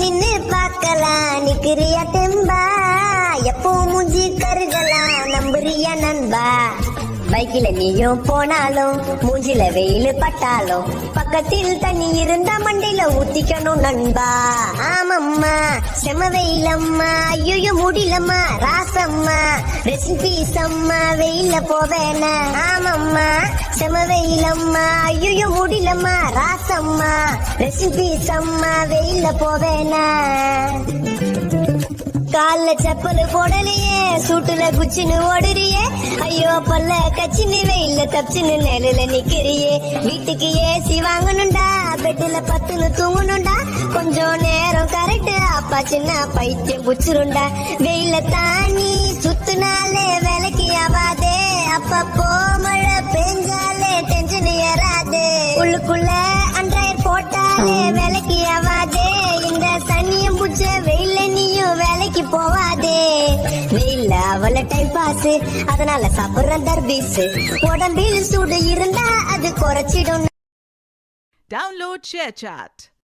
நின்னு பார்க்கலாம் நிக்கிறியா தெம்பா எப்போ மூஞ்சி கருகலாம் நம்புறியா நண்பா பைக்கில நீயும் போனாலும் மூஞ்சில வெயில் பட்டாலும் பக்கத்தில் தண்ணி இருந்தா மண்டையில ஊத்திக்கணும் நண்பா ஆமம்மா செம வெயிலம்மா ஐயோ முடியலம்மா ராசம்மா ரெசிபி சம்மா வெயில போவேனா ஆமம்மா செம வெயிலம்மா ஐயோ முடியலம்மா ராசம்மா ரெசிபி சம்மா வெயில போவேனா கால்ல செப்பல் போடலையே சூட்டுல குச்சின்னு ஓடுறியே ஐயோ பல்ல கச்சின்னு வெயில்ல தப்பிச்சுன்னு நிழல நிக்கிறியே வீட்டுக்கு ஏசி வாங்கணும்டா பெட்டுல பத்துன்னு தூங்கணும்டா கொஞ்சம் நேரம் கரெக்ட் அப்பா சின்ன பைத்தியம் புச்சிருண்டா வெயில தானி சுத்துனாலே வேலைக்கு ஆவாதே அப்பப்போ மழை பெஞ்சாலே டென்ஷன் ஏறாது உள்ளுக்குள்ள அன்றாயிரம் போட்டாலே வேலைக்கு ஆவாதே இந்த சனியம் புச்ச வெயில நீயும் வேலைக்கு போவாதே வெயில்ல அவள டைம் பாஸ் அதனால சாப்பிடுற தர்பீஸ் உடம்பில் சூடு இருந்தா அது குறைச்சிடும். Download ShareChat.